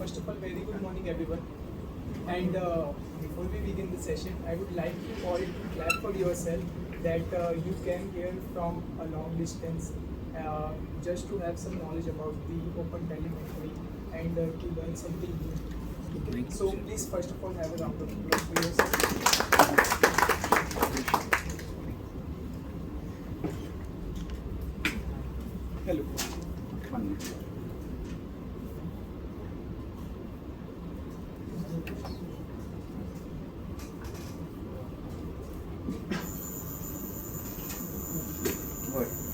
first of all, very good morning, everyone. And before we begin the session, I would like you all to clap for yourself that you came here from a long distance just to have some knowledge about the OpenTelemetry and to learn something new. Okay. So please, first of all, have a round of applause for yourself. Hello.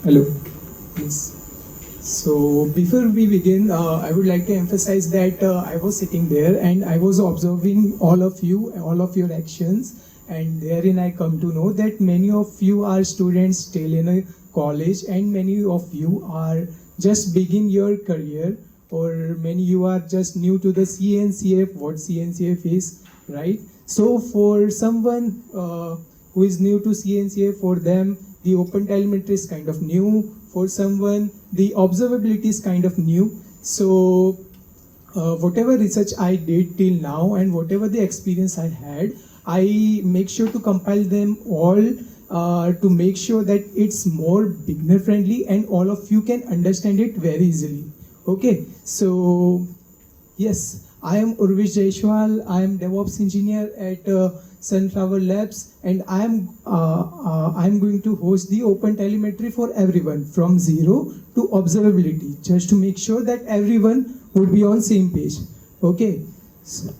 Hello. Yes. So before we begin, I would like to emphasize that I was sitting there and I was observing all of you, all of your actions, and therein I come to know that many of you are students still in a college, and many of you are just begin your career, or many you are just new to the CNCF, what CNCF is, right? So for someone who is new to CNCF, for them the OpenTelemetry is kind of new. For someone, the observability is kind of new. So whatever research I did till now and whatever the experience I had, I make sure to compile them all to make sure that it's more beginner friendly and all of you can understand it very easily. Okay, so yes, I am Urvish Jaishwal. I am DevOps engineer at Sunflower Labs, and I'm going to host the OpenTelemetry for everyone from zero to observability, just to make sure that everyone would be on same page. Okay, so,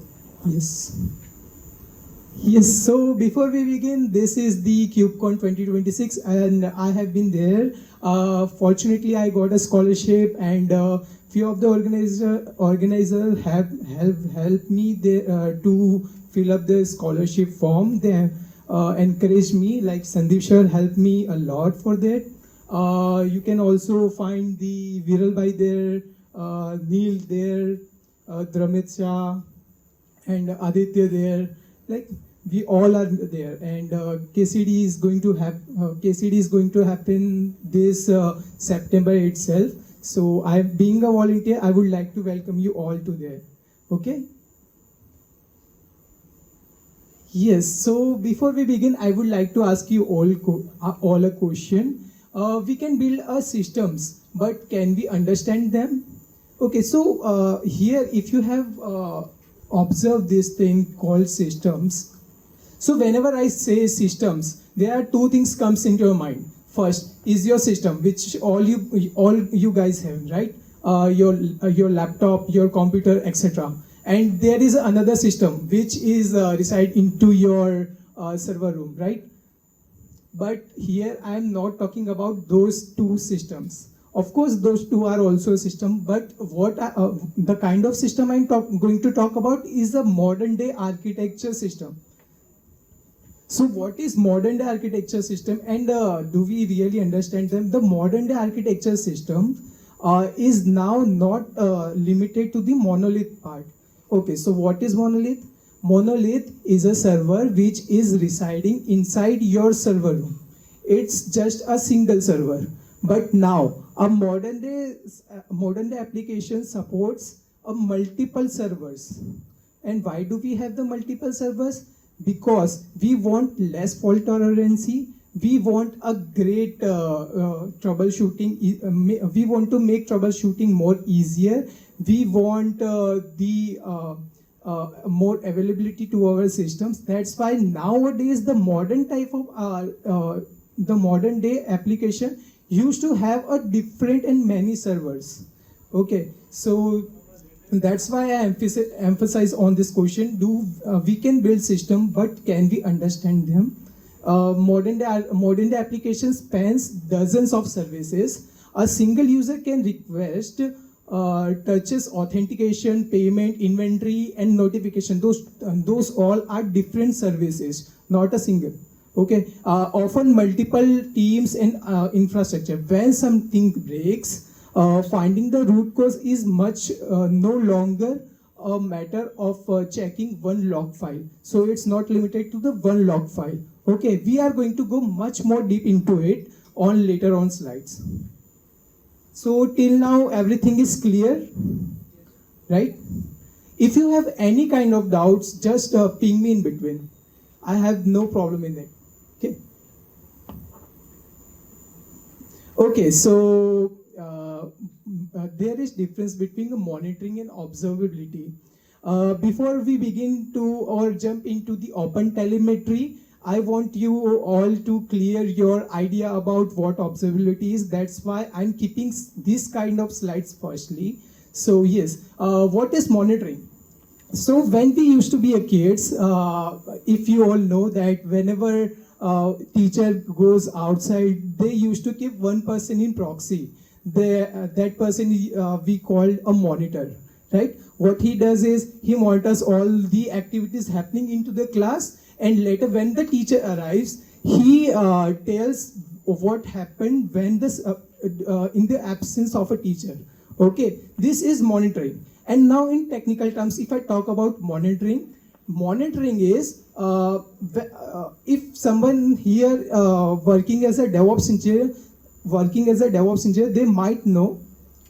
yes. Yes, so before we begin, this is the KubeCon 2026 and I have been there. Fortunately, I got a scholarship and few of the organizers have helped me there, to fill up the scholarship form. They encouraged me, like Sandeep sir helped me a lot for that. You can also find the Viral Bhai there, Neil there, Dramit Shah and Aditya there. Like we all are there, and KCD is going to have KCD is going to happen this September itself. So I, being a volunteer, I would like to welcome you all to there. Okay. Yes. So before we begin, I would like to ask you all a question. We can build systems, but can we understand them? Okay. So here, if you have observed this thing called systems. So whenever I say systems, there are two things comes into your mind. First is your system, which all you guys have, right? Your laptop, your computer, etc. And there is another system which is reside into your server room, right? But here I am not talking about those two systems. Of course, those two are also a system, but what the kind of system I'm going to talk about is a modern day architecture system. So what is modern day architecture system, and do we really understand them? The modern day architecture system is now not limited to the monolith part. Okay, so what is monolith? Monolith is a server which is residing inside your server room. It's just a single server. But now a modern day application supports a multiple servers. And why do we have the multiple servers? Because we want less fault tolerance, we want a great troubleshooting, we want to make troubleshooting more easier, we want more availability to our systems. That's why nowadays the modern type of the modern day application used to have a different and many servers. Okay, so that's why I emphasize on this question. We can build system, but can we understand them? Modern day application spans dozens of services. A single user can request touches authentication, payment, inventory, and notification. Those all are different services, not a single. Okay. Often multiple teams and infrastructure. When something breaks, finding the root cause is much no longer a matter of checking one log file. So it's not limited to the one log file. Okay, we are going to go much more deep into it on later on slides. So till now everything is clear, right? If you have any kind of doubts, just ping me in between. I have no problem in it. Okay. Okay, so there is difference between the monitoring and observability. Before we begin to or jump into the OpenTelemetry, I want you all to clear your idea about what observability is. That's why I'm keeping this kind of slides firstly. So yes, what is monitoring? So when we used to be a kids, if you all know that whenever teacher goes outside, they used to keep one person in proxy. That person we called a monitor, right? What he does is he monitors all the activities happening into the class, and later when the teacher arrives, he tells what happened when this in the absence of a teacher. Okay, this is monitoring. And now in technical terms, if I talk about monitoring, monitoring is if someone here working as a DevOps engineer, they might know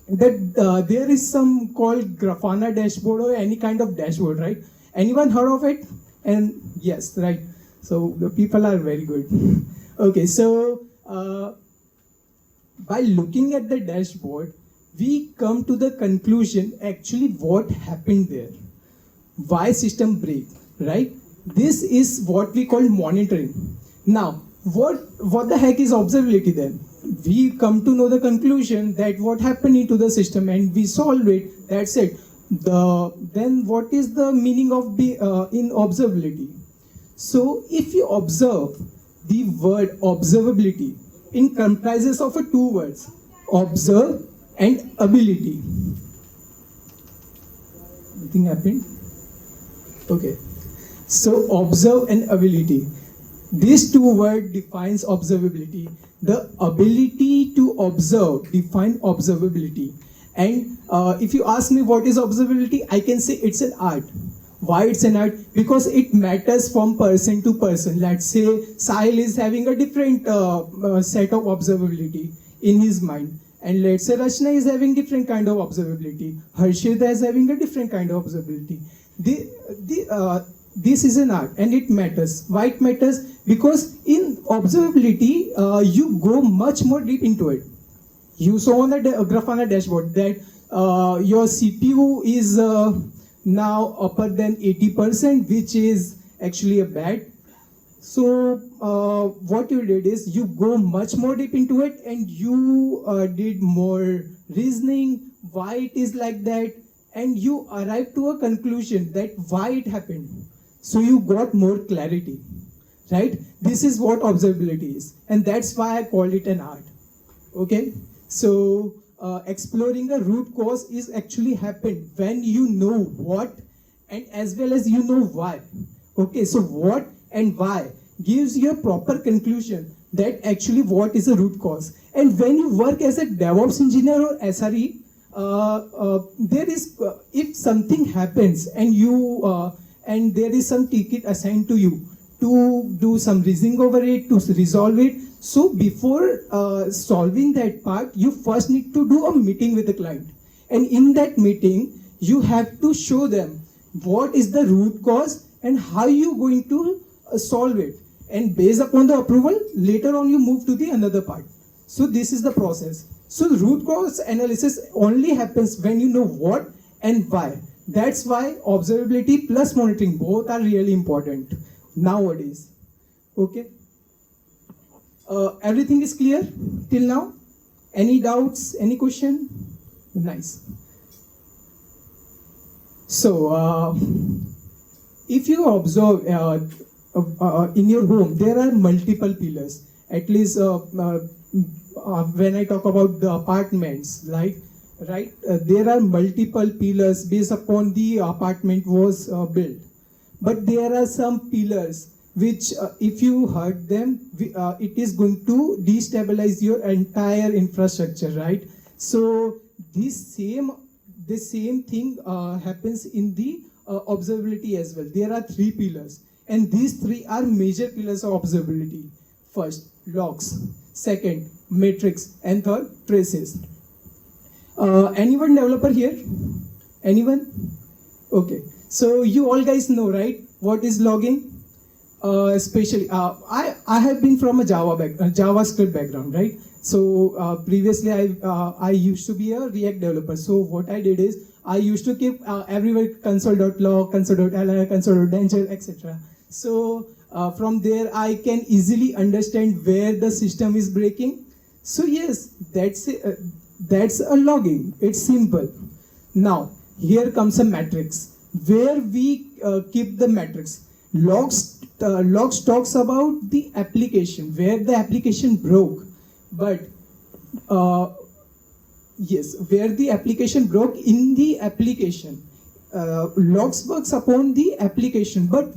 that there is some called Grafana dashboard or any kind of dashboard, right? Anyone heard of it? And yes, right. So the people are very good. Okay, so by looking at the dashboard, we come to the conclusion actually what happened there, why system break, right? This is what we call monitoring. Now, what the heck is observability then? We come to know the conclusion that what happened into the system and we solve it. That's it. Then what is the meaning of in observability? So if you observe, the word observability it comprises of two words: observe and ability. Nothing happened? Okay. So observe and ability. These two words defines observability. The ability to observe define observability. And if you ask me what is observability, I can say it's an art. Why it's an art? Because it matters from person to person. Let's say Sahil is having a different set of observability in his mind. And let's say Rachna is having different kind of observability. Harshita is having a different kind of observability. This is an art and it matters. Why it matters? Because in observability, you go much more deep into it. You saw on the Grafana dashboard that your CPU is now upper than 80%, which is actually a bad. So what you did is you go much more deep into it and you did more reasoning, why it is like that, and you arrived to a conclusion that why it happened. So you got more clarity, right? This is what observability is. And that's why I called it an art, okay? So exploring a root cause is actually happened when you know what and as well as you know why. Okay, so what and why gives you a proper conclusion that actually what is a root cause. And when you work as a DevOps engineer or SRE, there is if something happens and you and there is some ticket assigned to you to do some reasoning over it, to resolve it. So before solving that part, you first need to do a meeting with the client. And in that meeting, you have to show them what is the root cause and how you're going to solve it. And based upon the approval, later on you move to the another part. So this is the process. So root cause analysis only happens when you know what and why. That's why observability plus monitoring, both are really important nowadays. Okay. Everything is clear till now? Any doubts? Any question? Nice. So, if you observe in your home, there are multiple pillars. At least when I talk about the apartments, right? There are multiple pillars based upon the apartment was built. But there are some pillars which if you hurt them, it is going to destabilize your entire infrastructure, right? So the same thing happens in the observability as well. There are three pillars, and these three are major pillars of observability. First, logs. Second, metrics. And third, traces. Anyone developer here? Anyone? Okay, so you all guys know, right? What is logging? Especially, I have been from a JavaScript background, right? So previously, I used to be a React developer. So what I did is I used to keep everywhere console.log, console.li, console.danger, etc. So from there, I can easily understand where the system is breaking. So yes, that's a logging. It's simple. Now here comes a matrix where we keep the matrix. Logs talks about the application, where the application broke, but yes, where the application broke in the application. Logs works upon the application, but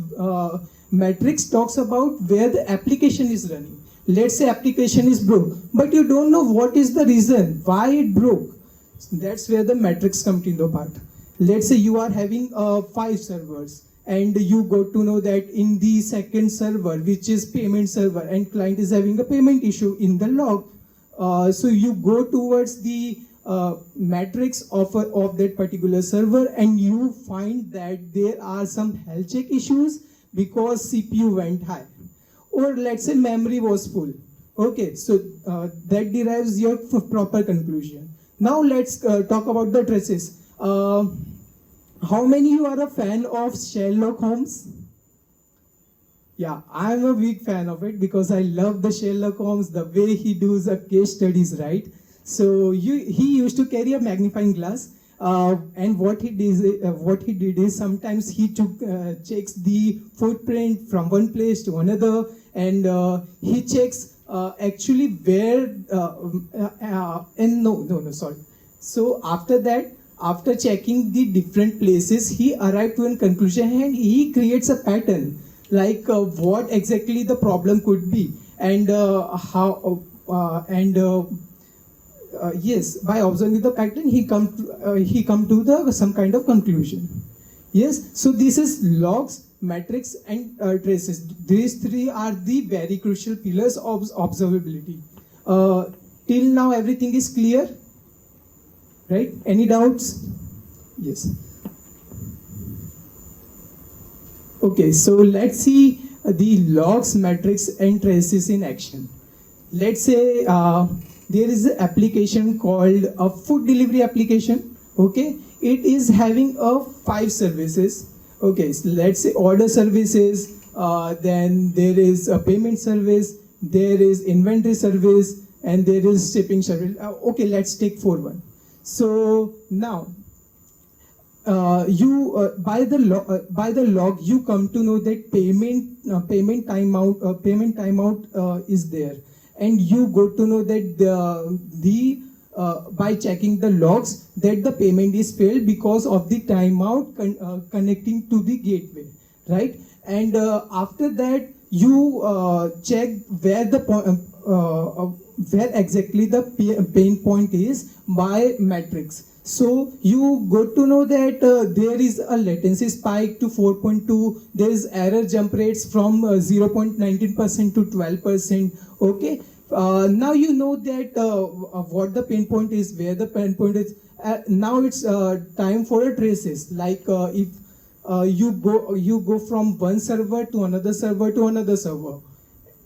matrix talks about where the application is running. Let's say application is broke, but you don't know what is the reason why it broke. That's where the matrix comes into part. Let's say you are having 5 servers, and you got to know that in the second server, which is payment server, and client is having a payment issue in the log. So you go towards the matrix of that particular server, and you find that there are some health check issues because CPU went high, or let's say memory was full. Okay, so that derives your proper conclusion. Now let's talk about the traces. How many you are a fan of Sherlock Holmes? Yeah, I'm a big fan of it because I love the Sherlock Holmes, the way he does a case studies, right? So he used to carry a magnifying glass, and what he did is sometimes he checks the footprint from one place to another, and he checks actually where sorry. So after that, after checking the different places, he arrived to a conclusion, and he creates a pattern, like what exactly the problem could be, and yes, by observing the pattern, he come to the some kind of conclusion. Yes, so this is logs, matrix, and traces. These three are the very crucial pillars of observability. Till now, everything is clear, right? Any doubts? Yes. Okay, so let's see the logs, matrix, and traces in action. Let's say there is an application called a food delivery application. Okay, it is having 5 services. Okay, so let's say order services, then there is a payment service, there is inventory service, and there is shipping service. Okay, let's take 4-1. So now by the log you come to know that payment timeout is there, and you got to know that by checking the logs that the payment is failed because of the timeout connecting to the gateway, right? And after that you check where exactly the pain point is by matrix. So you got to know that there is a latency spike to 4.2. There is error jump rates from 0.19% to 12%. Okay. Now you know that what the pain point is, where the pain point is. Now it's time for a traces. Like if you go from one server to another server to another server.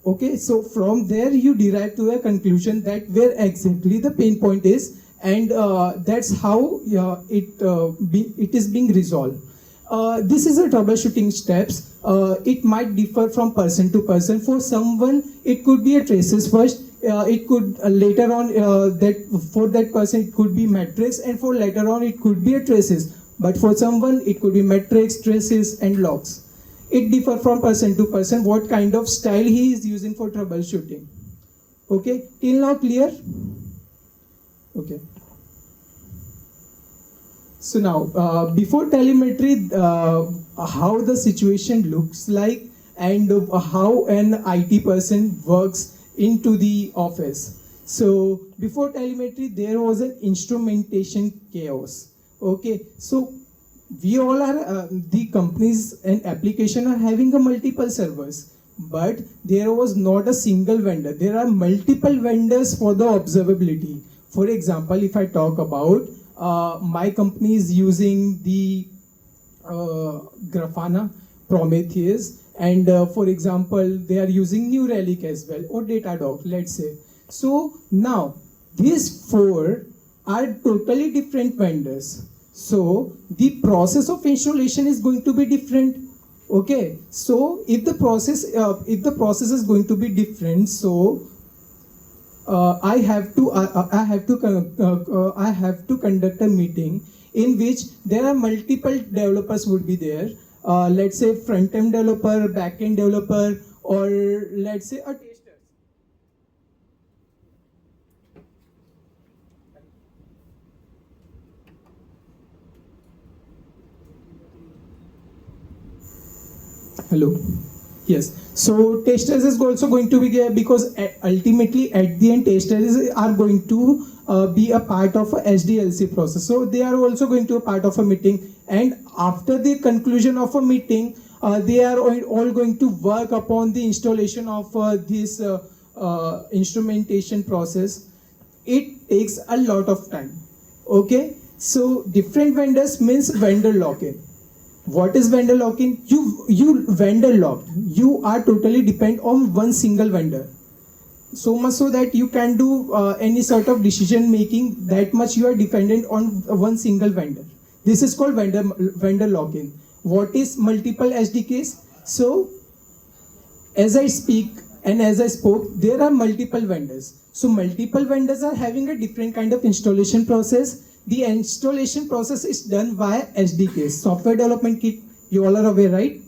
Okay. So from there you derive to a conclusion that where exactly the pain point is. And that's how it is being resolved. This is a troubleshooting steps. It might differ from person to person. For someone, it could be a traces first. It could later on that for that person it could be matrix, and for later on it could be a traces. But for someone it could be matrix, traces, and logs. It differ from person to person what kind of style he is using for troubleshooting. Okay, till now clear? Okay. So now, before telemetry, how the situation looks like, and how an IT person works into the office. So before telemetry, there was an instrumentation chaos. Okay, so we all are the companies and application are having a multiple servers, but there was not a single vendor. There are multiple vendors for the observability. For example, if I talk about my company is using the Grafana, Prometheus, and for example, they are using New Relic as well, or Datadog, let's say. So now, these four are totally different vendors. So the process of installation is going to be different. Okay, so if the process is going to be different, so I have to conduct a meeting in which there are multiple developers would be there. Let's say front-end developer, back-end developer, or let's say a tester. Hello. Yes. So testers is also going to be there because ultimately at the end testers are going to be a part of a SDLC process. So they are also going to be a part of a meeting, and after the conclusion of a meeting, they are all going to work upon the installation of this instrumentation process. It takes a lot of time. Okay. So different vendors means vendor lock-in. What is vendor lock-in? You vendor locked. You are totally dependent on one single vendor. So much so that you can do any sort of decision making. That much you are dependent on one single vendor. This is called vendor lock-in. What is multiple SDKs? So as I speak and as I spoke, there are multiple vendors. So multiple vendors are having a different kind of installation process. The installation process is done via SDKs, software development kit. You all are aware, right?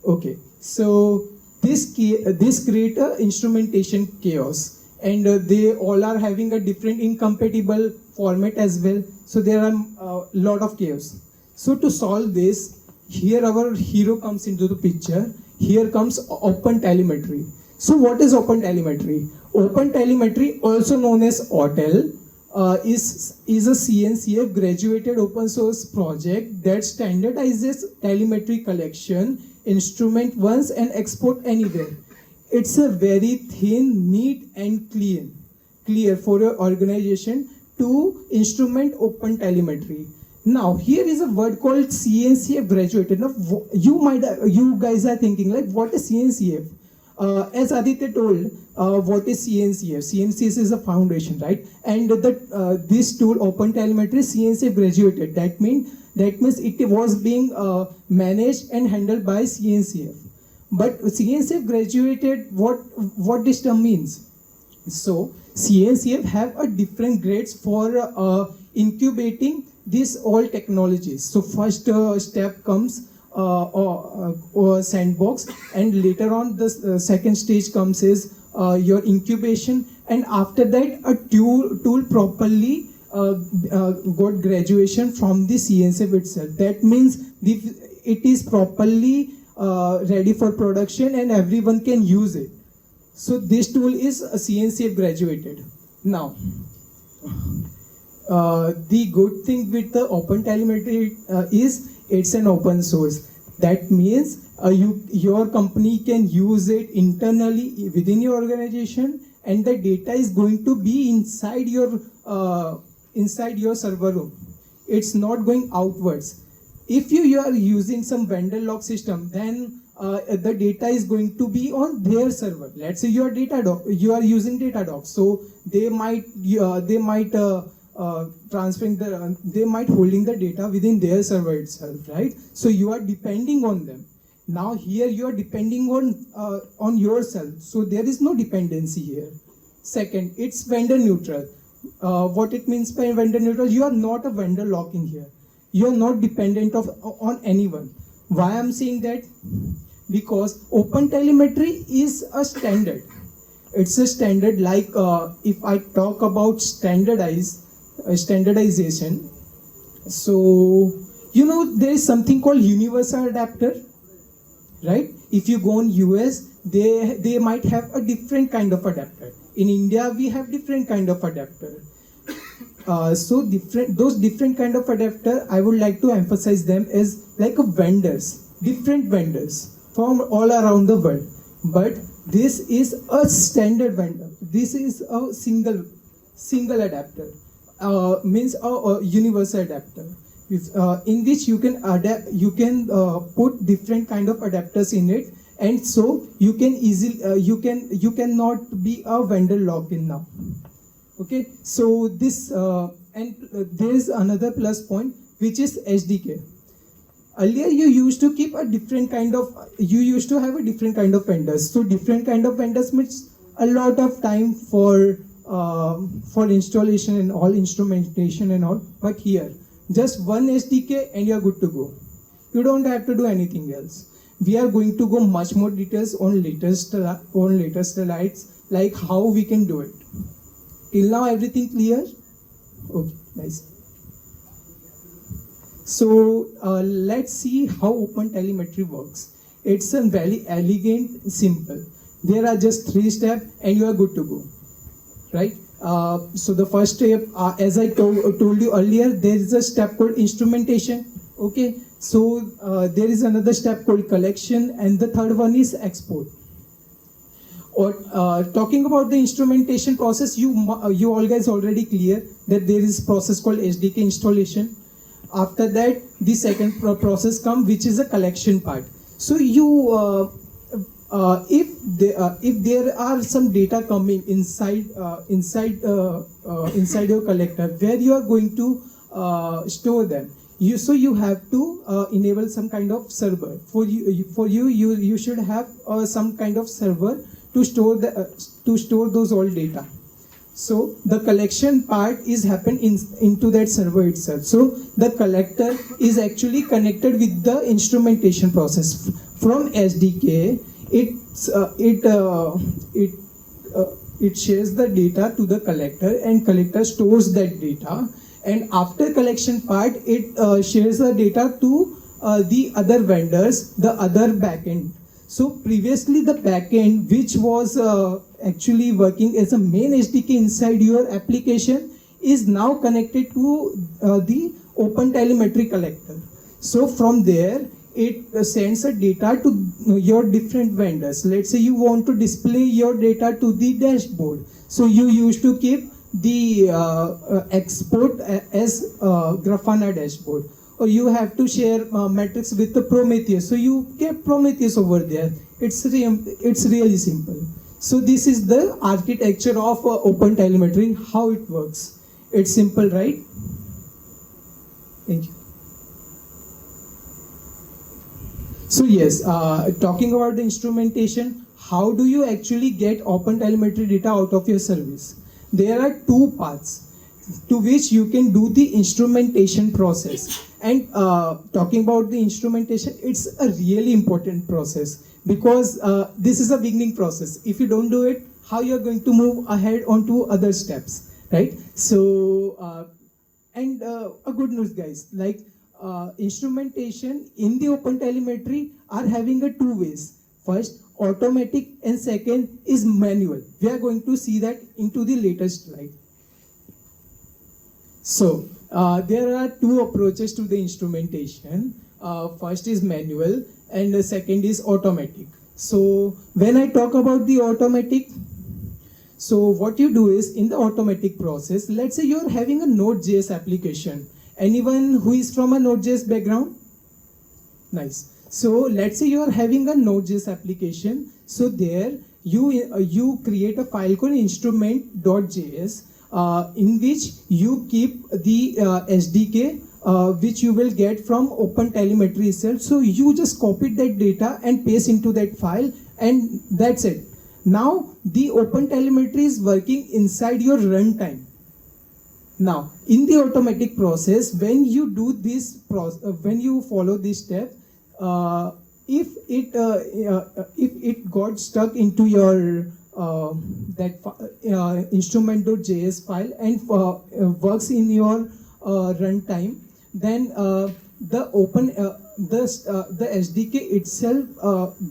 Okay. So this create a instrumentation chaos, and they all are having a different incompatible format as well. So there are a lot of chaos. So to solve this, here our hero comes into the picture. Here comes OpenTelemetry. So what is OpenTelemetry? OpenTelemetry, also known as OTEL, is a CNCF graduated open source project that standardizes telemetry collection, instrument once and export anywhere. It's a very thin, neat and clear for your organization to instrument OpenTelemetry. Now here is a word called CNCF graduated. Now you guys are thinking like, what is CNCF? As Aditya told, what is CNCF? CNCF is a foundation, right? And this tool, OpenTelemetry, CNCF graduated. That means it was being managed and handled by CNCF. But CNCF graduated, what this term means? So CNCF have a different grades for incubating these all technologies. So first step comes or sandbox, and later on the second stage comes is your incubation, and after that a tool properly got graduation from the CNCF itself. That means it is properly ready for production and everyone can use it. So this tool is a CNCF graduated. Now the good thing with the OpenTelemetry is it's an open source. That means your company can use it internally within your organization, and the data is going to be inside your server room. It's not going outwards. If you are using some vendor lock system, then the data is going to be on their server. Let's say you are using Datadog, so they might they might holding the data within their server itself, right? So you are depending on them. Now here you are depending on yourself. So there is no dependency here. Second, it's vendor neutral. What it means by vendor neutral? You are not a vendor lock-in here. You are not dependent on anyone. Why I'm saying that? Because OpenTelemetry is a standard. It's a standard. Like if I talk about standardization, so there is something called universal adapter, right? If you go in US, they might have a different kind of adapter. In India, we have different kind of adapter. So those different kind of adapter, I would like to emphasize them as like different vendors from all around the world. But this is a standard vendor. This is a single adapter. Means a universal adapter. in which you can put different kind of adapters in it, and so you can easily you cannot be a vendor locked in now. Okay, so this there is another plus point, which is SDK. Earlier you used to keep a different kind of have a different kind of vendors. So different kind of vendors means a lot of time for installation and all, instrumentation and all. But here, just one SDK and you're good to go. You don't have to do anything else. We are going to go much more details on later slides, like how we can do it. Till now, everything clear? Okay, nice. So let's see how OpenTelemetry works. It's a very elegant, simple. There are just 3 steps and you are good to go, right? So the first step, as I told you earlier, there is a step called instrumentation. Okay, so there is another step called collection, and the third one is export. Or talking about the instrumentation process, you all guys already clear that there is process called SDK installation. After that, the second process comes, which is a collection part. So you, if there are some data coming inside your collector, where you are going to store them, you have to enable some kind of server. For you should have some kind of server to store those all data. So the collection part is happen into that server itself. So the collector is actually connected with the instrumentation process. From SDK, it shares the data to the collector, and collector stores that data. And after collection part, it shares the data to the other vendors, the other backend. So previously the backend, which was actually working as a main SDK inside your application, is now connected to the OpenTelemetry collector. So from there, it sends a data to your different vendors. Let's say you want to display your data to the dashboard. So you used to keep the export as Grafana dashboard. Or you have to share metrics with the Prometheus. So you kept Prometheus over there. It's really simple. So this is the architecture of OpenTelemetry, how it works. It's simple, right? Thank you. So yes, talking about the instrumentation, how do you actually get OpenTelemetry data out of your service? There are 2 paths to which you can do the instrumentation process. And talking about the instrumentation, it's a really important process, because this is a beginning process. If you don't do it, how you're going to move ahead onto other steps, right? So, and a good news, guys, like instrumentation in the OpenTelemetry are having a 2 ways. First, automatic, and second is manual. We are going to see that into the latest slide. So there are 2 approaches to the instrumentation. First is manual, and the second is automatic. So when I talk about the automatic, so what you do is, in the automatic process, let's say you're having a Node.js application. Anyone who is from a Node.js background? Nice. So let's say you are having a Node.js application. So there you create a file called instrument.js, in which you keep the SDK which you will get from OpenTelemetry itself. So you just copy that data and paste into that file, and that's it. Now the OpenTelemetry is working inside your runtime. Now in the automatic process, when you do this when you follow this step, if it got stuck into your instrument.js file and works in your runtime, then the SDK itself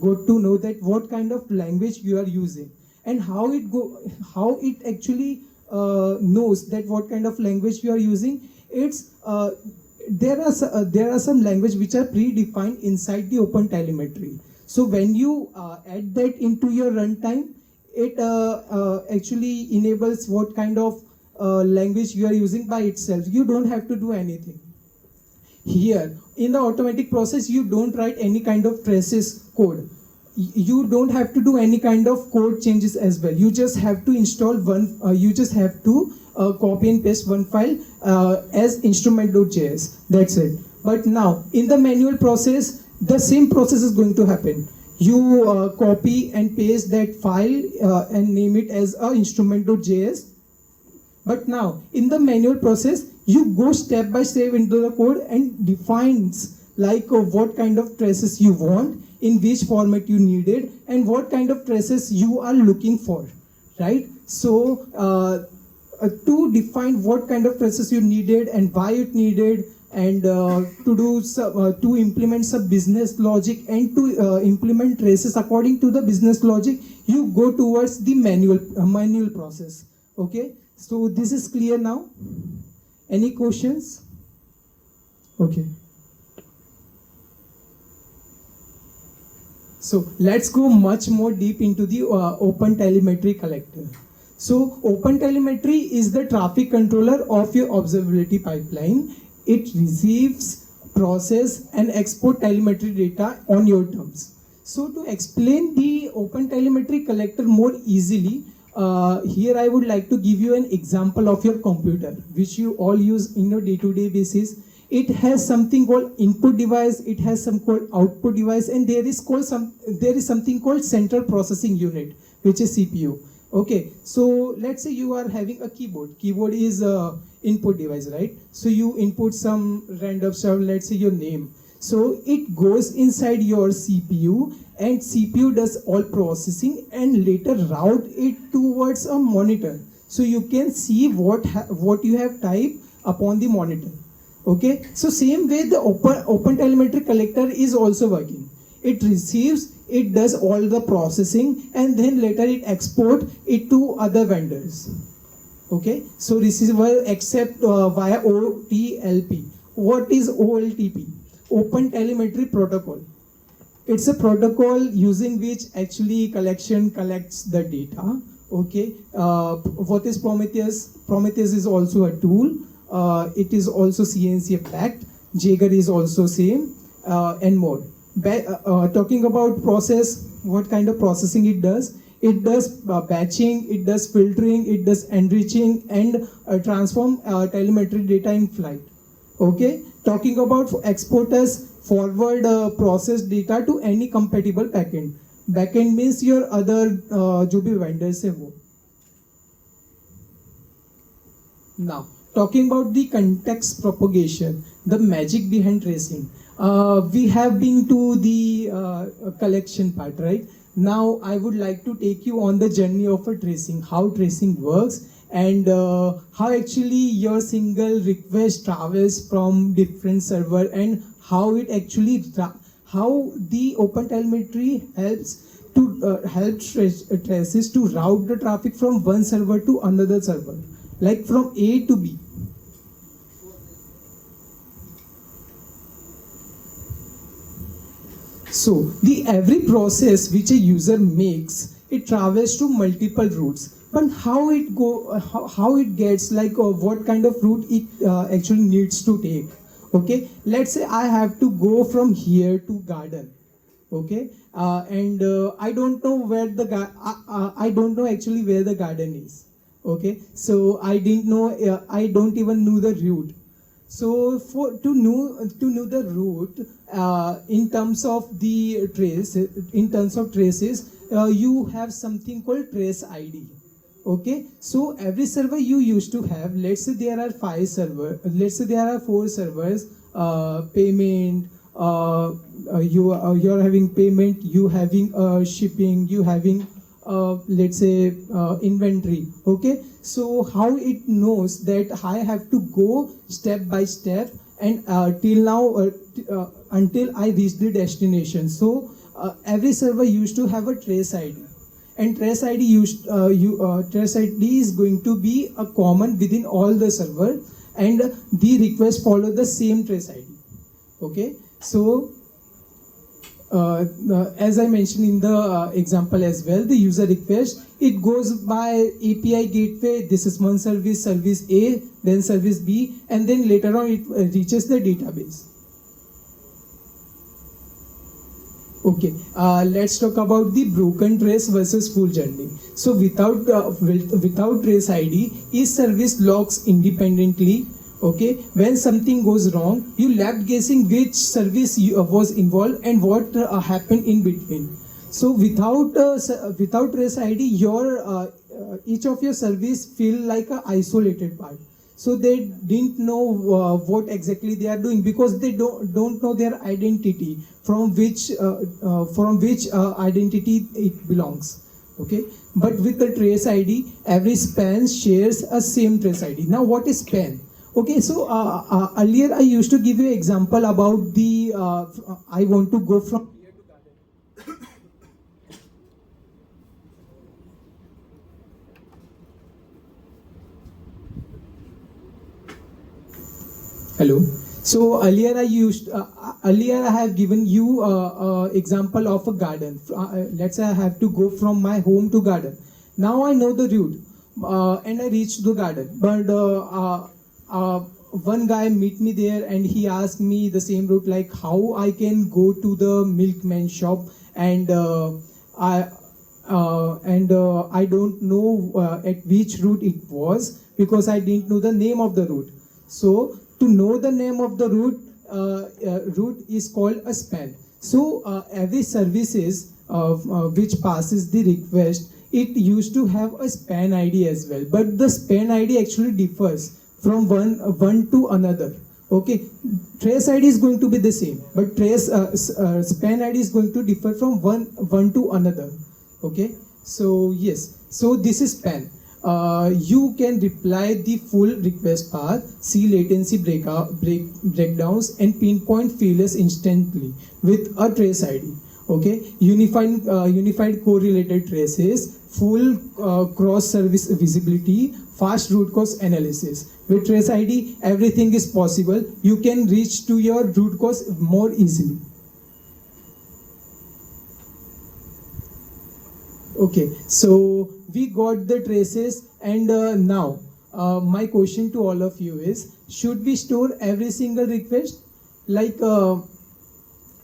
got to know that what kind of language you are using, and how it actually knows that what kind of language you are using. It's there are some language which are predefined inside the OpenTelemetry. So when you add that into your runtime, it actually enables what kind of language you are using by itself. You don't have to do anything. Here, in the automatic process, you don't write any kind of traces code. You don't have to do any kind of code changes as well. You just have to install one, you just have to copy and paste one file as instrument.js. That's it. But now, in the manual process, the same process is going to happen. You copy and paste that file and name it as instrument.js. But now, in the manual process, you go step by step into the code and defines like what kind of traces you want, in which format you need it, and what kind of traces you are looking for, right? So to define what kind of traces you needed and why it needed, and to implement some business logic and to implement traces according to the business logic, you go towards the manual process. Okay, so this is clear now. Any questions? Okay. So let's go much more deep into the OpenTelemetry collector. So OpenTelemetry is the traffic controller of your observability pipeline. It receives, process, and export telemetry data on your terms. So to explain the OpenTelemetry collector more easily, here I would like to give you an example of your computer, which you all use in your day-to-day basis. It has something called input device, it has some called output device, and there is something called central processing unit, which is CPU. Okay, so let's say you are having a keyboard. Keyboard is input device, right? So you input some random stuff, let's say your name. So it goes inside your CPU, and CPU does all processing and later route it towards a monitor. So you can see what you have typed upon the monitor. Okay, so same way the OpenTelemetry collector is also working. It receives, it does all the processing, and then later it export it to other vendors. Okay, so receiver accept via OTLP. What is OLTP? OpenTelemetry protocol. It's a protocol using which actually collection collects the data. Okay, what is Prometheus? Prometheus is also a tool. It is also CNCF backed. Jaeger is also same, and more. Talking about process, what kind of processing it does? It does batching, it does filtering, it does enriching, and transform telemetry data in flight. Okay, talking about exporters, forward processed data to any compatible backend. Backend means your other जो भी vendors है वो. Now, talking about the context propagation, the magic behind tracing. We have been to the collection part, right? Now I would like to take you on the journey of a tracing, how tracing works, and how actually your single request travels from different server, and how it actually, how the OpenTelemetry helps to traces to route the traffic from one server to another server, like from A to B. So the every process which a user makes, it travels to multiple routes. But how it gets, like what kind of route it actually needs to take. Okay, let's say I have to go from here to garden. Okay, and I don't know where the I don't know actually where the garden is. Okay, so I don't even know the route. So to know the route in terms of the traces, you have something called trace ID. Okay, so every server you used to have, let's say there are 5 servers, let's say there are 4 servers, payment, you're having payment, you having shipping, you having let's say inventory. Okay, so how it knows that I have to go step by step, and till now until I reach the destination. So every server used to have a trace ID, and trace ID trace ID is going to be a common within all the server, and the request follow the same trace ID. Okay, so as I mentioned in the example as well, the user request, it goes by API gateway. This is one service, service A, then service B, and then later on it reaches the database. Okay, let's talk about the broken trace versus full journey. So without trace ID, each service logs independently. Okay, when something goes wrong, you left guessing which service was involved and what happened in between. So without trace ID, your each of your service feel like a isolated part. So they didn't know what exactly they are doing, because they don't know their identity, from which identity it belongs. Okay, but with the trace ID, every span shares a same trace ID. Now, what is span? Okay, so earlier I used to give you an example about the I want to go from here to garden. Hello. So earlier I have given you example of a garden. Let's say I have to go from my home to garden. Now I know the route and I reach the garden, but one guy meet me there and he asked me the same route, like how I can go to the milkman shop, and I don't know at which route it was, because I didn't know the name of the route. So to know the name of the route is called a span. So every services which passes the request, it used to have a span ID as well, but the span ID actually differs from one to another. Okay, trace ID is going to be the same, but span ID is going to differ from one to another. Okay, so yes, so this is span. You can reply the full request path, see latency breakdowns, and pinpoint failures instantly with a trace ID. Okay, unified correlated traces, full cross-service visibility, fast root cause analysis. With trace ID, everything is possible. You can reach to your root cause more easily. Okay, so we got the traces, and now my question to all of you is, should we store every single request? Like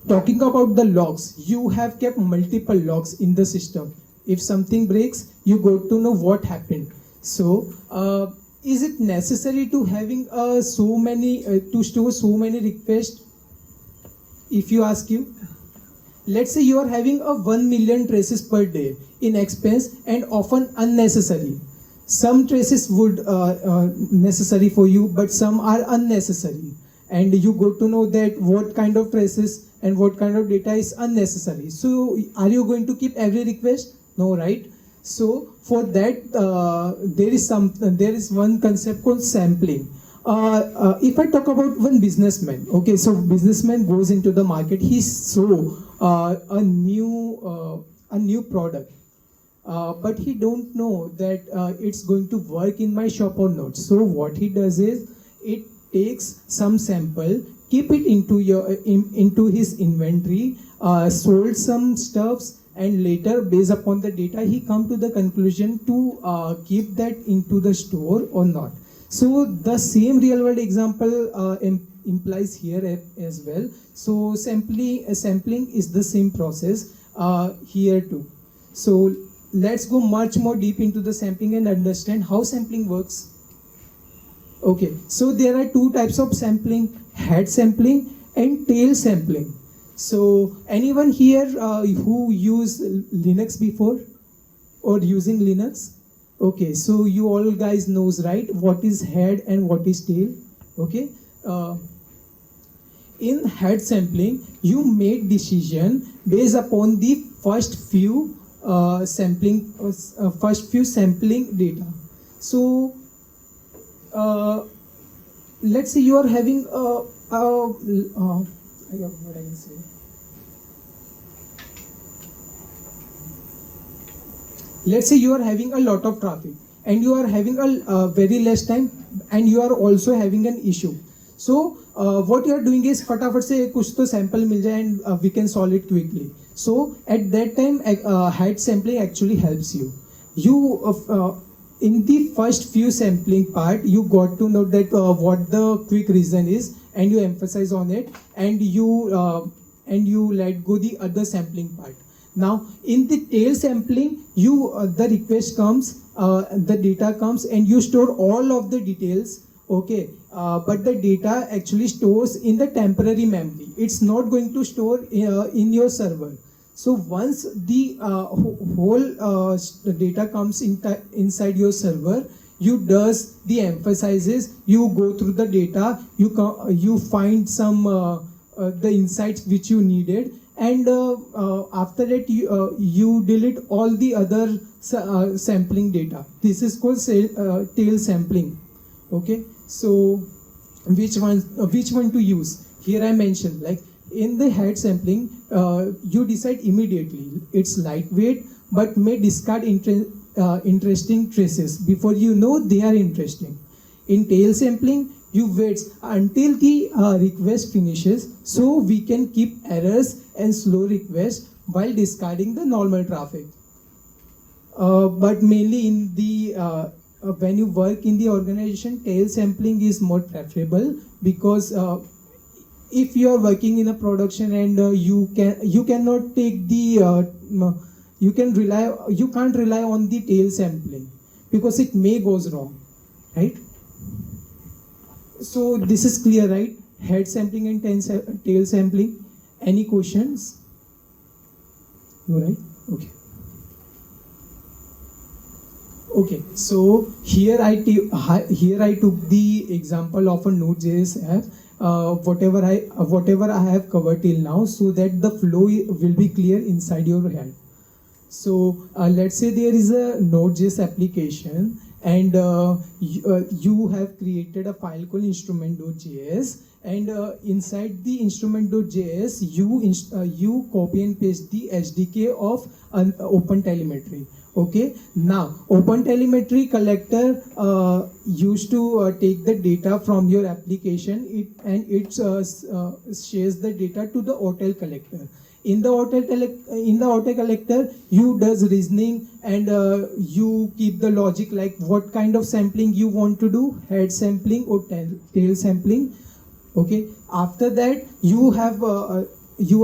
talking about the logs, you have kept multiple logs in the system. If something breaks, you got to know what happened. So is it necessary to having so many to store so many requests? If you ask you, let's say you are having a 1 million traces per day in expense and often unnecessary. Some traces would necessary for you, but some are unnecessary, and you got to know that what kind of traces and what kind of data is unnecessary. So are you going to keep every request? No, right? So for that there is one concept called sampling. If I talk about one businessman, okay, so businessman goes into the market, he saw a new product, but he don't know that it's going to work in my shop or not. So what he does is, it takes some sample, keep it into his inventory, sold some stuffs, and later, based upon the data, he come to the conclusion to keep that into the store or not. So the same real world example implies here as well. So sampling is the same process here too. So let's go much more deep into the sampling and understand how sampling works. Okay, so there are two types of sampling: head sampling and tail sampling. So anyone here who used Linux before or using Linux? Okay, so you all guys knows, right, what is head and what is tail. Okay, in head sampling, you make decision based upon the first few sampling data. So let's say you are having what I can say. Let's say you are having a lot of traffic and you are having a very less time, and you are also having an issue. So what you are doing is फटाफट से कुछ तो sample मिल जाए and we can solve it quickly. So at that time head sampling actually helps you. In the first few sampling part, you got to know that what the quick reason is, and you emphasize on it, and you let go the other sampling part. Now in the tail sampling, the request comes, the data comes, and you store all of the details. Okay, but the data actually stores in the temporary memory. It's not going to store in your server. So once the whole data comes inside your server, you does the emphasizes, you go through the data, you find some the insights which you needed, and after that you delete all the other sampling data. This is called tail sampling. Okay, so which one to use? Here I mentioned, like in the head sampling, you decide immediately. It's lightweight but may discard interesting traces before you know they are interesting. In tail sampling, you wait until the request finishes, so we can keep errors and slow requests while discarding the normal traffic. But mainly in the when you work in the organization, tail sampling is more preferable, because if you are working in a production and you cannot take the you can't rely on the tail sampling, because it may goes wrong, right? So this is clear, right? Head sampling and tail sampling. Any questions? No, right? Okay. Okay, so here I took the example of a Node.js app. Whatever I have covered till now, so that the flow will be clear inside your head. So let's say there is a Node.js application, and you have created a file called instrument.js, and inside the instrument.js you copy and paste the SDK of OpenTelemetry. Okay, now OpenTelemetry collector used to take the data from your application, it shares the data to the hotel collector. In the hotel collector, you does reasoning, and you keep the logic, like what kind of sampling you want to do, head sampling or tail sampling. Okay, after that you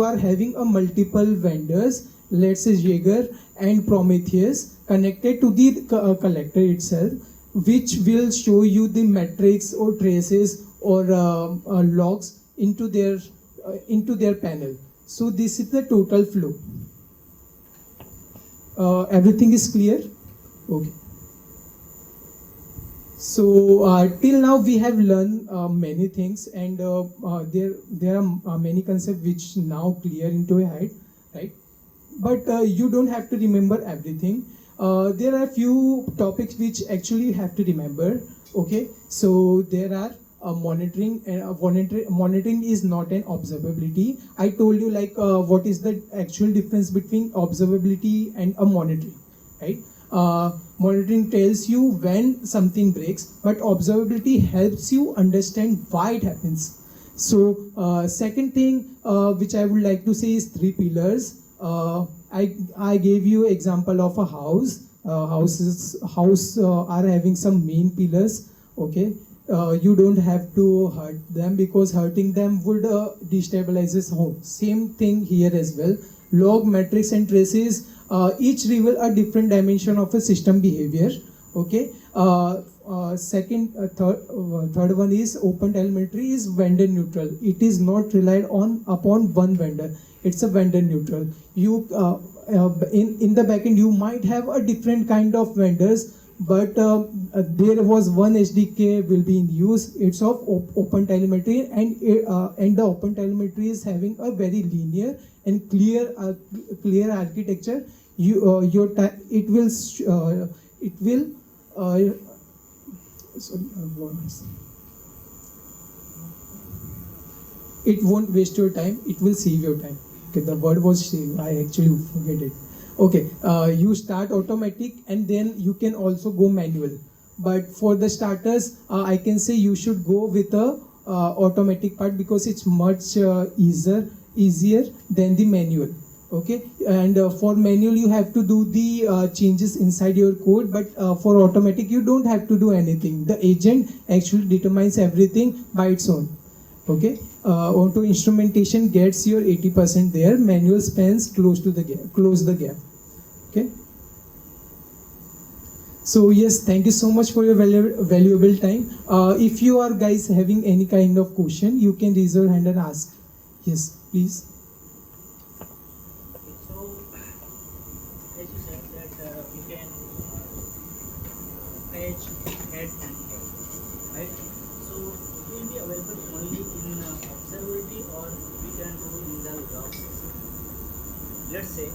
are having a multiple vendors, let's say Jaeger and Prometheus, connected to the collector itself, which will show you the metrics or traces or logs into their panel. So this is the total flow. Everything is clear? Okay. So till now we have learned many things, and there are many concepts which now clear into your head, right? But you don't have to remember everything. There are few topics which actually you have to remember. Okay, so there are monitoring, and monitoring is not an observability. I told you, like what is the actual difference between observability and a monitoring, right? Monitoring tells you when something breaks, but observability helps you understand why it happens. So second thing which I would like to say is 3 pillars. I gave you example of a house. House are having some main pillars. Okay, you don't have to hurt them, because hurting them would destabilize his home. Same thing here as well. Log, metrics and traces each reveal a different dimension of a system behavior. Okay. Third one is OpenTelemetry is vendor neutral. It is not relied upon one vendor. It's a vendor neutral. You in the backend you might have a different kind of vendors, but there was one SDK will be in use. It's of OpenTelemetry, and the OpenTelemetry is having a very linear and clear architecture. It won't waste your time. It will save your time. Okay, the word was save. I actually forget it. Okay, you start automatic, and then you can also go manual. But for the starters, I can say you should go with a automatic part because it's much easier than the manual. Okay, and for manual you have to do the changes inside your code, but for automatic you don't have to do anything. The agent actually determines everything by its own. Okay, auto instrumentation gets your 80% there, manual spans close the gap. Okay, so yes, thank you so much for your valuable time. If you are guys having any kind of question, you can raise your hand and ask. Yes, please. So, as you said that we can fetch, add and get, right? So, it will be available only in observability or we can do in the log system. Let's say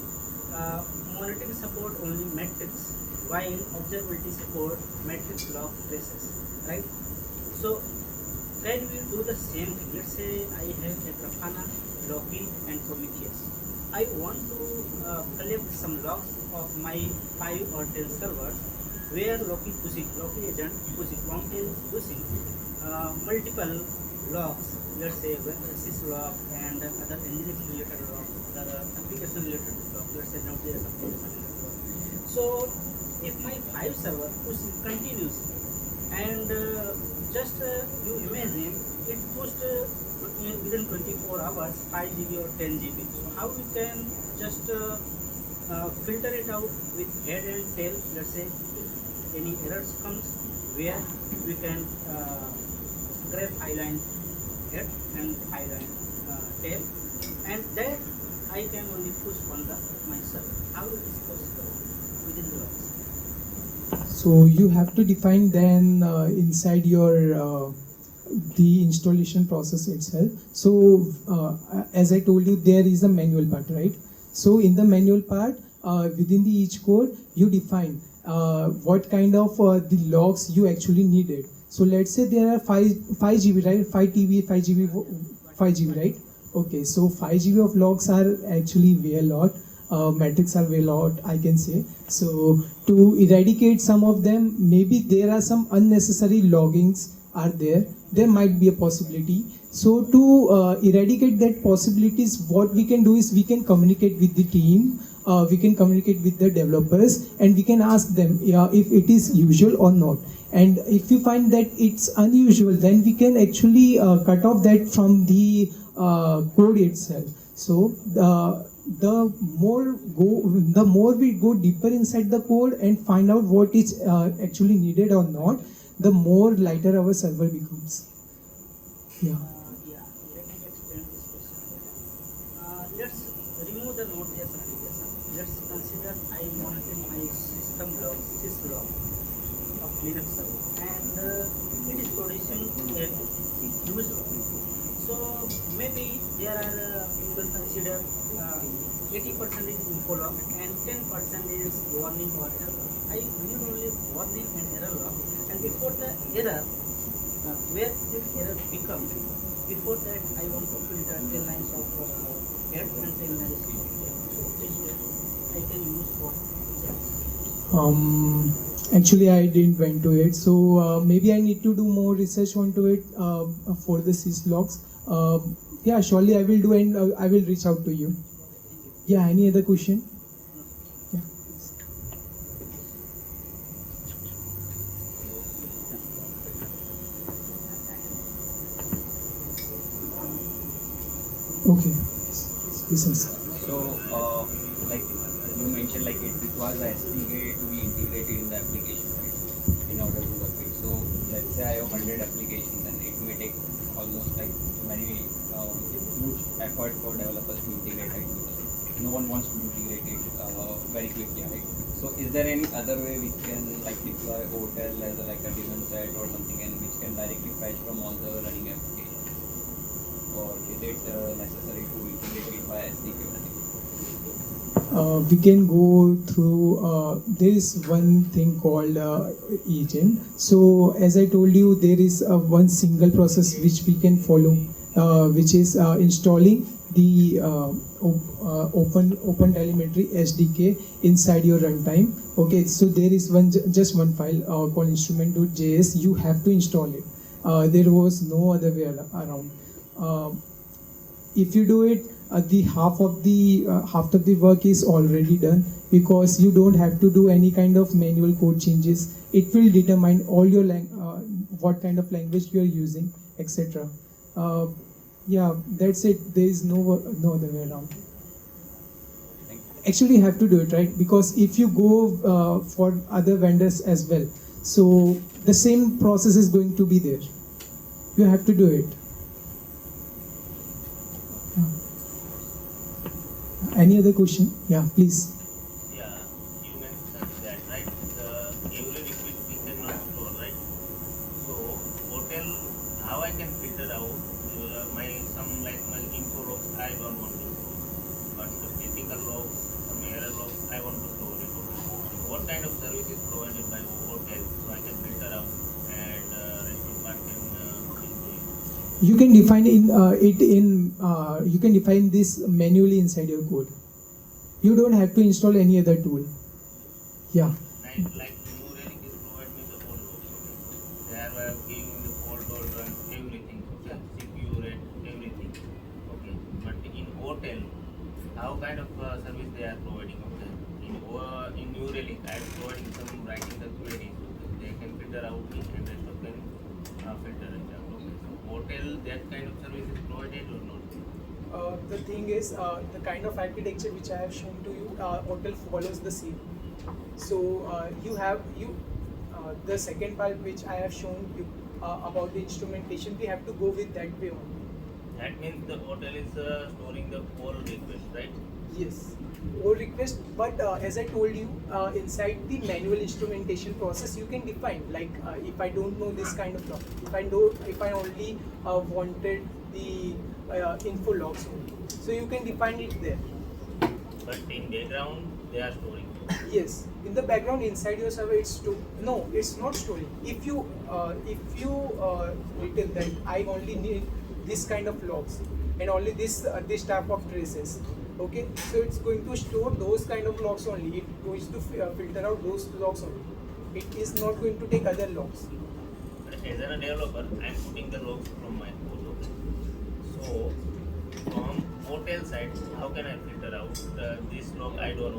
monitoring support only metrics while observability support metrics log traces, right? So, can we do the same thing? Let's say I have a Grafana, Loki and Prometheus. I want to collect some logs of my 5 or 10 servers where Loki agent pushing, long tail pushing multiple logs, let's say syslog and other engineering related logs, other application related logs, let's say Node.js application related logs. So if my 5 server pushing continuously and just you imagine it pushed within 24 hours 5 GB or 10 GB. So how we can just filter it out with head and tail? Let's say if any errors comes where we can grab 5-line head and 5-line tail, and that I can only push on the my server. How it is possible within the logs? So you have to define then inside your the installation process itself. So as I told you, there is a manual part, right? So in the manual part, within the each code, you define what kind of the logs you actually needed. So let's say there are 5 GB, right? 5 TB, 5 GB, 5 GB, right? Okay, so 5 GB of logs are actually way a lot. Metrics are way a lot, I can say. So to eradicate some of them, maybe there are some unnecessary loggings are there. There might be a possibility. So to eradicate that possibilities, what we can do is we can communicate with the team, we can communicate with the developers, and we can ask them if it is usual or not. And if you find that it's unusual, then we can actually cut off that from the code itself. So the more we go deeper inside the code and find out what is actually needed or not, the more lighter our server becomes. Yeah. Let me explain this question. Let's remove the Node.js application. Let's consider I monitoring my system log, syslog of Linux server, and it is producing a huge log. So maybe there are you will consider 80% is info log and 10% is warning or error. I need only warning and error log, and before the error, where this error becomes, before that I want to filter 10 lines of head and 10 lines of tail. So this I can use for that. Actually, I didn't went to it, so maybe I need to do more research onto it for the syslogs. Yeah, surely I will do, and I will reach out to you. Yeah, any other question? Yeah. Okay. Yes, sir. So, like you mentioned, like it requires the SDK to be integrated in the application, right? In order to work it. So, let's say I have 100 applications, and it may take almost like many huge effort for developers to integrate it. No one wants to integrate it very quickly, right? So, is there any other way we can like deploy OTel as like a daemon set or something, and which can directly fetch from all the running applications? Or is it necessary to integrate it by SDK? We can go through, there is one thing called agent. So as I told you, there is one single process which we can follow, which is installing the OpenTelemetry SDK inside your runtime. Okay, so there is just one file called instrument.js. You have to install it. There was no other way around. Uh, if you do it, the half of the work is already done, because you don't have to do any kind of manual code changes. It will determine all your what kind of language you are using, etc. Yeah, that's it. There is no other way around. Thank you. Actually, you have to do it, right? Because if you go for other vendors as well, so the same process is going to be there. You have to do it. Any other question? Yeah, please. Yeah, you mentioned that, right? Every request we cannot store, right? So, hotel, how I can filter out my info logs I don't want to store, but the critical logs, some error logs I want to store it. So what kind of service is provided by hotel so I can filter out and rest of part can do it? You can define you can define this manually inside your code. You don't have to install any other tool. Yeah. Like New Relic is provide me the whole logs, okay? They are giving the fault tolerance, everything, okay? CPU rate, everything, okay? But in hotel, how kind of service they are providing, okay? In New Relic, I am providing some writing the queries, okay? They can filter out it and rest of them filter it out, okay? So hotel, that kind of service is provided or not? The thing is, the kind of architecture which I have shown to you, hotel follows the same. So the second part which I have shown you about the instrumentation, we have to go with that way only. That means the hotel is storing the whole request, right? Yes, or request, but as I told you, inside the manual instrumentation process, you can define, like if I don't know this kind of log, if I only wanted the info logs only, so you can define it there. But in background, they are storing. Yes, in the background inside your server, no, it's not storing. If you written that I only need this kind of logs and only this type of traces, okay, so it's going to store those kind of logs only. It goes to filter out those logs only. It is not going to take other logs. But as a developer, I am putting the logs from my code. Okay. So from hotel side, how can I filter out this log I don't want